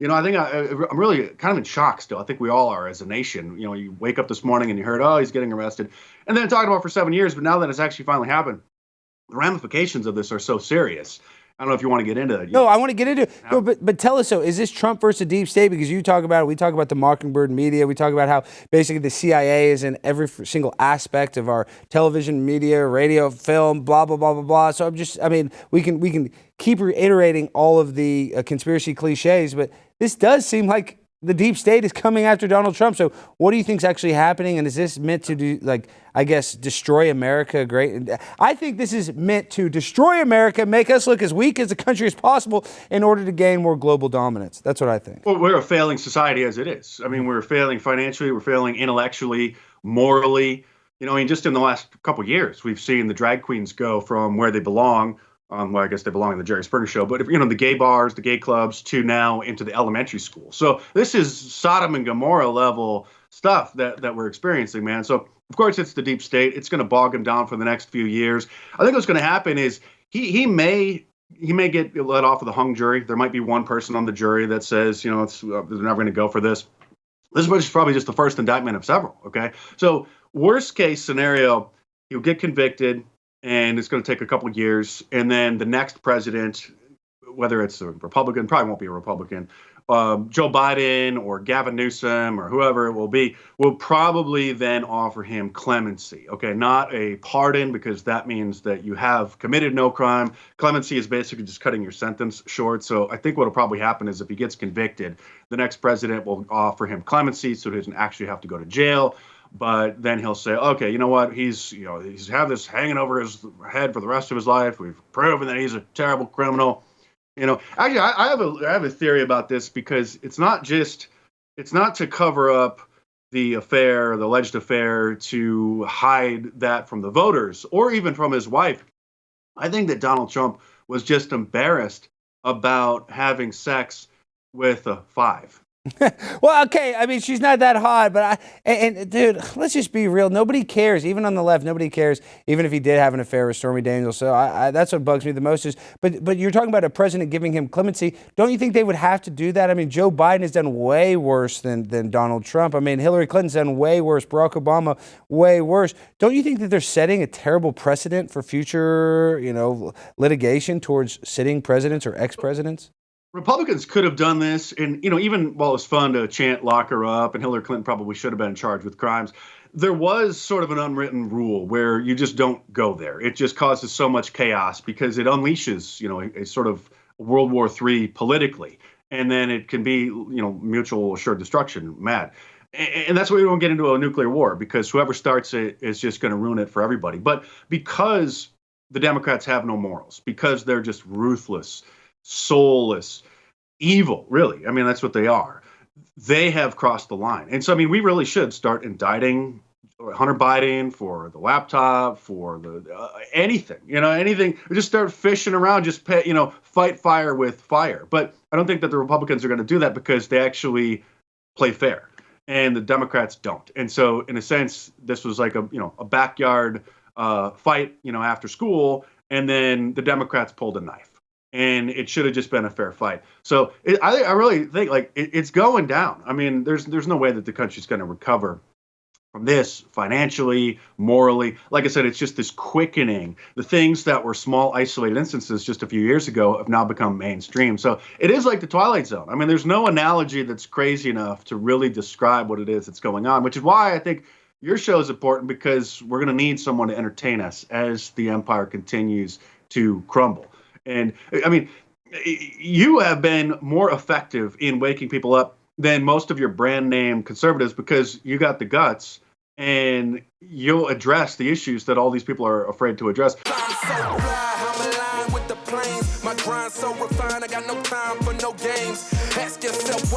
I think I'm really kind of in shock still. I think we all are as a nation. You wake up this morning and you heard, oh, he's getting arrested. And then talking about it for 7 years, but now that it's actually finally happened, the ramifications of this are so serious. I don't know if you want to get into that. No, I want to get into it. No, but tell us, so is this Trump versus the deep state? Because you talk about it. We talk about the Mockingbird media. We talk about how basically the CIA is in every single aspect of our television, media, radio, film, blah, blah, blah, blah, blah. So we can keep reiterating all of the conspiracy cliches, but this does seem like the deep state is coming after Donald Trump. So what do you think is actually happening? And is this meant to do, destroy America? Great. I think this is meant to destroy America, make us look as weak as a country as possible in order to gain more global dominance. That's what I think. Well, we're a failing society as it is. I mean, we're failing financially, we're failing intellectually, morally. Just in the last couple of years, we've seen the drag queens go from where they belong. Well, I guess they belong in the Jerry Springer show, but the gay bars, the gay clubs, to now into the elementary school. So this is Sodom and Gomorrah level stuff that we're experiencing, man. So of course it's the deep state. It's going to bog him down for the next few years. I think what's going to happen is he may get let off of the hung jury. There might be one person on the jury that says, they're never going to go for this. This is probably just the first indictment of several. Okay, so worst case scenario, he'll get convicted. And it's going to take a couple of years. And then the next president, whether it's a Republican, probably won't be a Republican, Joe Biden or Gavin Newsom or whoever it will be, will probably then offer him clemency. Okay, not a pardon, because that means that you have committed no crime. Clemency is basically just cutting your sentence short. So I think what will probably happen is if he gets convicted, the next president will offer him clemency so he doesn't actually have to go to jail. But then he'll say, okay, you know what? He's have this hanging over his head for the rest of his life. We've proven that he's a terrible criminal. Actually, I have a theory about this, because it's not to cover up the affair, the alleged affair, to hide that from the voters or even from his wife. I think that Donald Trump was just embarrassed about having sex with a 5. Well, okay. I mean, she's not that hot, but dude, let's just be real. Nobody cares, even on the left. Nobody cares, even if he did have an affair with Stormy Daniels. So that's what bugs me the most. But you're talking about a president giving him clemency. Don't you think they would have to do that? I mean, Joe Biden has done way worse than Donald Trump. I mean, Hillary Clinton's done way worse. Barack Obama, way worse. Don't you think that they're setting a terrible precedent for future, litigation towards sitting presidents or ex-presidents? Republicans could have done this, and even while it was fun to chant "lock her up," and Hillary Clinton probably should have been charged with crimes, there was sort of an unwritten rule where you just don't go there. It just causes so much chaos because it unleashes, a sort of World War III politically, and then it can be, mutual assured destruction, mad. And that's why we don't get into a nuclear war, because whoever starts it is just going to ruin it for everybody. But because the Democrats have no morals, because they're just ruthless, soulless, evil, really. I mean, that's what they are. They have crossed the line. And so, we really should start indicting Hunter Biden for the laptop, for the anything, anything. We just start fishing around, just fight fire with fire. But I don't think that the Republicans are going to do that, because they actually play fair and the Democrats don't. And so, in a sense, this was like a backyard fight, after school, and then the Democrats pulled a knife. And it should have just been a fair fight. So I really think it's going down. I mean, there's no way that the country's going to recover from this financially, morally. Like I said, it's just this quickening. The things that were small, isolated instances just a few years ago have now become mainstream. So it is like the Twilight Zone. I mean, there's no analogy that's crazy enough to really describe what it is that's going on, which is why I think your show is important, because we're going to need someone to entertain us as the empire continues to crumble. And you have been more effective in waking people up than most of your brand name conservatives, because you got the guts and you'll address the issues that all these people are afraid to address. I'm so fly, I'm aligned with the planes. My grind so refined, I got no time for no games. Ask yourself why.